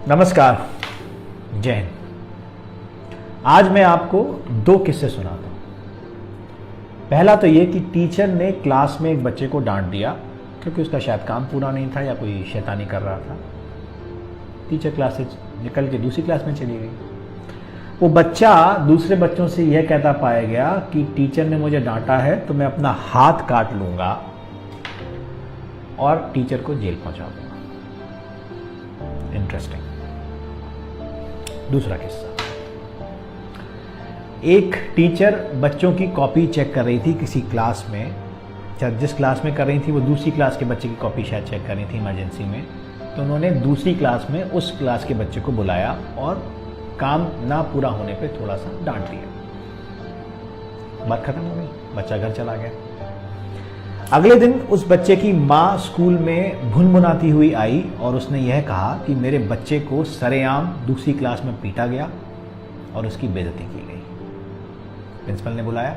नमस्कार, जय हिंद। आज मैं आपको दो किस्से सुनाता हूँ। पहला तो ये कि टीचर ने क्लास में एक बच्चे को डांट दिया क्योंकि उसका शायद काम पूरा नहीं था या कोई शैतानी कर रहा था। टीचर क्लास से निकल के दूसरी क्लास में चली गई। वो बच्चा दूसरे बच्चों से यह कहता पाया गया कि टीचर ने मुझे डांटा है तो मैं अपना हाथ काट लूँगा और टीचर को जेल पहुँचा दूँगा। इंटरेस्टिंग। दूसरा किस्सा, एक टीचर बच्चों की कॉपी चेक कर रही थी किसी क्लास में। जिस क्लास में कर रही थी वो दूसरी क्लास के बच्चे की कॉपी शायद चेक कर रही थी इमरजेंसी में। तो उन्होंने दूसरी क्लास में उस क्लास के बच्चे को बुलाया और काम ना पूरा होने पे थोड़ा सा डांट दिया। बात खत्म हो गई, बच्चा घर चला गया। अगले दिन उस बच्चे की माँ स्कूल में भुनभुनाती हुई आई और उसने यह कहा कि मेरे बच्चे को सरेआम दूसरी क्लास में पीटा गया और उसकी बेइज्जती की गई। प्रिंसिपल ने बुलाया।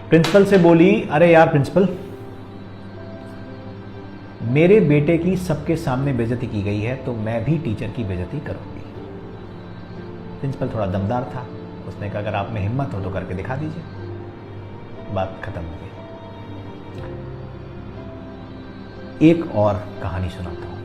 प्रिंसिपल से बोली, अरे यार प्रिंसिपल, मेरे बेटे की सबके सामने बेइज्जती की गई है तो मैं भी टीचर की बेइज्जती करूंगी। प्रिंसिपल थोड़ा दमदार था। उसने कहा अगर आप में हिम्मत हो तो करके दिखा दीजिए। बात खत्म हो गई। एक और कहानी सुनाता हूं।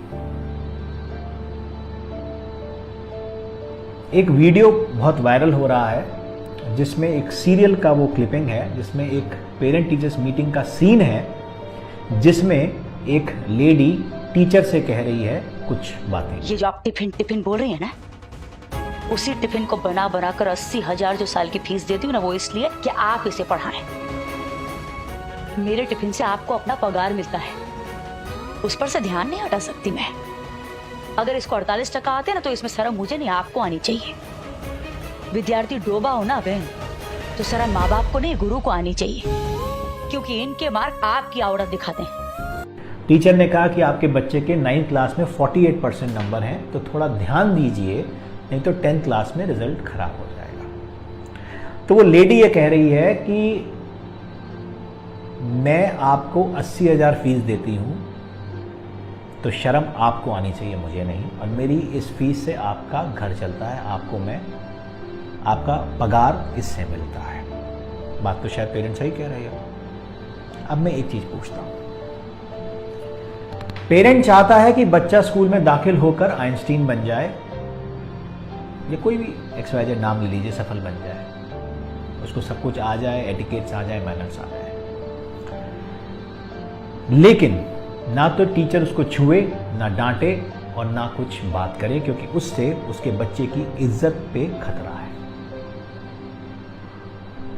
एक वीडियो बहुत वायरल हो रहा है जिसमें एक सीरियल का वो क्लिपिंग है जिसमें एक पेरेंट टीचर्स मीटिंग का सीन है जिसमें एक लेडी टीचर से कह रही है कुछ बातें। ये जो आप टिफिन बोल रही है ना, उसी टिफिन को बना बना कर 80,000 जो साल की फीस देती हूँ ना, वो इसलिए कि आप इसे पढ़ाएं। मेरे टिफिन से आपको अपना पगार मिलता है, उस पर से ध्यान नहीं हटा सकती मैं। अगर इसको 48% आते ना तो इसमें शर्म मुझे नहीं आपको आनी चाहिए। विद्यार्थी डोबा हो ना बहन, तो शर्म माँ बाप को नहीं गुरु को आनी चाहिए, क्योंकि इनके मार्क आपकी औरत दिखाते हैं। टीचर ने कहा कि आपके बच्चे के 9th क्लास में 48% नंबर हैं तो थोड़ा ध्यान दीजिए, नहीं तो 10th क्लास में रिजल्ट खराब हो जाएगा। तो वो लेडी ये कह रही है कि मैं आपको 80,000 फीस देती हूँ तो शर्म आपको आनी चाहिए, मुझे नहीं। और मेरी इस फीस से आपका घर चलता है, आपका पगार इससे मिलता है। बात तो शायद पेरेंट्स सही कह रहे हो। अब मैं एक चीज पूछता हूं। पेरेंट चाहता है कि बच्चा स्कूल में दाखिल होकर आइंस्टीन बन जाए या कोई भी XYZ नाम ले लीजिए, सफल बन जाए, उसको सब कुछ आ जाए, एटिकेट्स आ जाए, मैनर्स आ जाए। लेकिन ना तो टीचर उसको छुए, ना डांटे और ना कुछ बात करे, क्योंकि उससे उसके बच्चे की इज्जत पे खतरा है।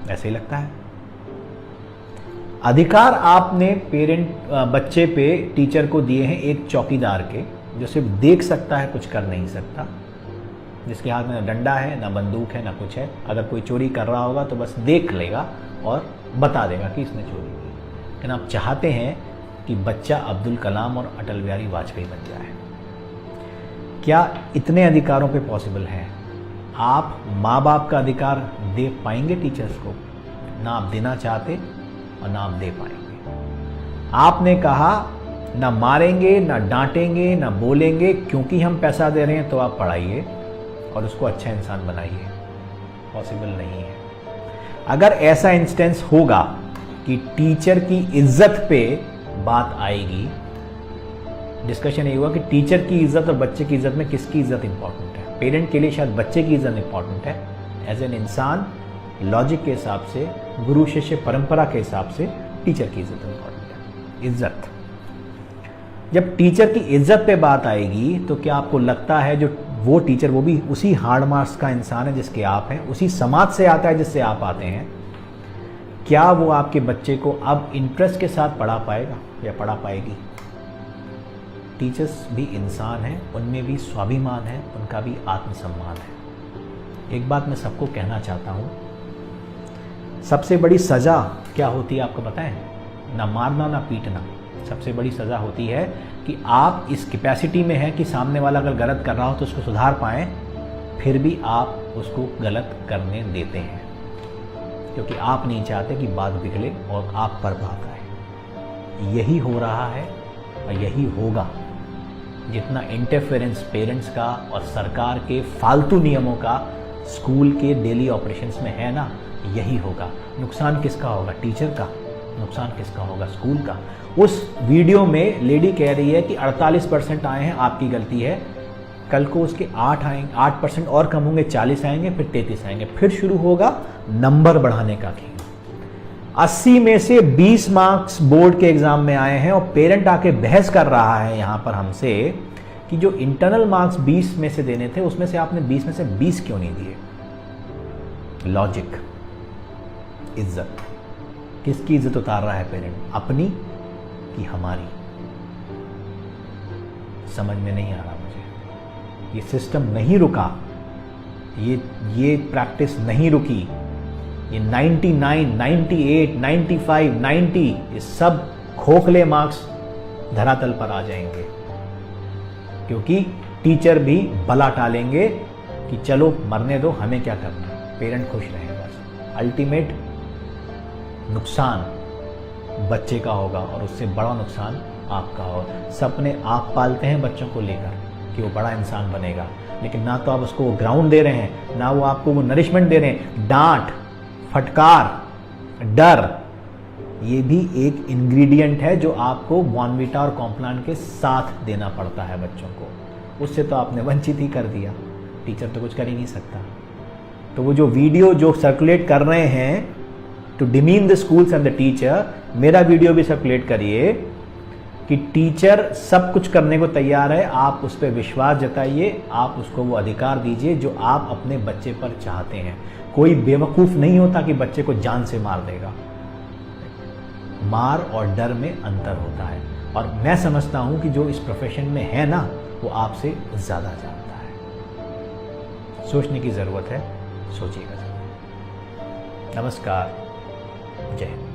ऐसे ही लगता है। अधिकार आपने बच्चे पे टीचर को दिए हैं एक चौकीदार के, जो सिर्फ देख सकता है, कुछ कर नहीं सकता, जिसके हाथ में ना डंडा है, ना बंदूक है, ना कुछ है। अगर कोई चोरी कर रहा होगा तो बस देख लेगा और बता देगा कि इसने चोरी की। लेकिन आप चाहते हैं कि बच्चा अब्दुल कलाम और अटल बिहारी वाजपेयी बन जाए। क्या इतने अधिकारों पे पॉसिबल है? आप माँ बाप का अधिकार दे पाएंगे टीचर्स को? ना आप देना चाहते और ना आप दे पाएंगे। आपने कहा ना मारेंगे, ना डांटेंगे, ना बोलेंगे, क्योंकि हम पैसा दे रहे हैं तो आप पढ़ाइए और उसको अच्छा इंसान बनाइए। पॉसिबल नहीं है। अगर ऐसा इंस्टेंस होगा कि टीचर की इज्जत पे बात आएगी, डिस्कशन ये हुआ कि टीचर की इज्जत और बच्चे की इज्जत में किसकी इज्जत इंपॉर्टेंट है। पेरेंट के लिए शायद बच्चे की इज्जत इंपॉर्टेंट है। एज एन इंसान, लॉजिक के हिसाब से, गुरु शिष्य परंपरा के हिसाब से टीचर की इज्जत इंपॉर्टेंट है। इज्जत, जब टीचर की इज्जत पे बात आएगी तो क्या आपको लगता है जो वो टीचर, वो भी उसी हार्ड मार्क्स का इंसान है जिसके आप हैं, उसी समाज से आता है जिससे आप आते हैं, क्या वो आपके बच्चे को अब इंटरेस्ट के साथ पढ़ा पाएगा या पढ़ा पाएगी? टीचर्स भी इंसान हैं, उनमें भी स्वाभिमान है, उनका भी आत्मसम्मान है। एक बात मैं सबको कहना चाहता हूं, सबसे बड़ी सजा क्या होती है आपको पता है? ना मारना, ना पीटना। सबसे बड़ी सजा होती है कि आप इस कैपेसिटी में हैं कि सामने वाला अगर गलत कर रहा हो तो उसको सुधार पाएं, फिर भी आप उसको गलत करने देते हैं, क्योंकि आप नहीं चाहते कि बात बिगड़े और आप पर बात आए। यही हो रहा है और यही होगा जितना इंटरफेरेंस पेरेंट्स का और सरकार के फालतू नियमों का स्कूल के डेली ऑपरेशंस में है ना, यही होगा। नुकसान किसका होगा? टीचर का। नुकसान किसका होगा? स्कूल का। उस वीडियो में लेडी कह रही है कि 48% आए हैं, आपकी गलती है। कल को उसके 8% और कम होंगे, 40 आएंगे, फिर 33 आएंगे, फिर शुरू होगा नंबर बढ़ाने का खेल। 80 में से 20 मार्क्स बोर्ड के एग्जाम में आए हैं और पेरेंट आके बहस कर रहा है यहां पर हमसे कि जो इंटरनल मार्क्स 20 में से देने थे उसमें से आपने 20 में से 20 क्यों नहीं दिए? लॉजिक, इज्जत। किसकी इज्जत उतार रहा है पेरेंट? अपनी कि हमारी? समझ में नहीं आ रहा मुझे। ये सिस्टम नहीं रुका, ये प्रैक्टिस नहीं रुकी। ये 99, 98, 95, 90 ये सब खोखले मार्क्स धरातल पर आ जाएंगे, क्योंकि टीचर भी भला टालेंगे कि चलो मरने दो, हमें क्या करना, पेरेंट खुश रहे बस। अल्टीमेट नुकसान बच्चे का होगा और उससे बड़ा नुकसान आपका होगा। सपने आप पालते हैं बच्चों को लेकर कि वो बड़ा इंसान बनेगा, लेकिन ना तो आप उसको वो ग्राउंड दे रहे हैं, ना वो आपको वो नरिशमेंट दे रहे हैं। डांट, फटकार, डर, ये भी एक इंग्रेडिएंट है जो आपको बॉर्नवीटा और कॉम्प्लान के साथ देना पड़ता है बच्चों को। उससे तो आपने वंचित ही कर दिया। टीचर तो कुछ कर ही नहीं सकता। तो वो जो वीडियो जो सर्कुलेट कर रहे हैं to demean the schools and the teacher, मेरा वीडियो भी सर्कुलेट करिए कि टीचर सब कुछ करने को तैयार है, आप उस पर विश्वास जताइए, आप उसको वो अधिकार दीजिए जो आप अपने बच्चे पर चाहते हैं। कोई बेवकूफ़ नहीं होता कि बच्चे को जान से मार देगा। मार और डर में अंतर होता है, और मैं समझता हूं कि जो इस प्रोफेशन में है ना, वो आपसे ज़्यादा जानता है। सोचने की ज़रूरत है, सोचिएगा। नमस्कार, जय हिंद।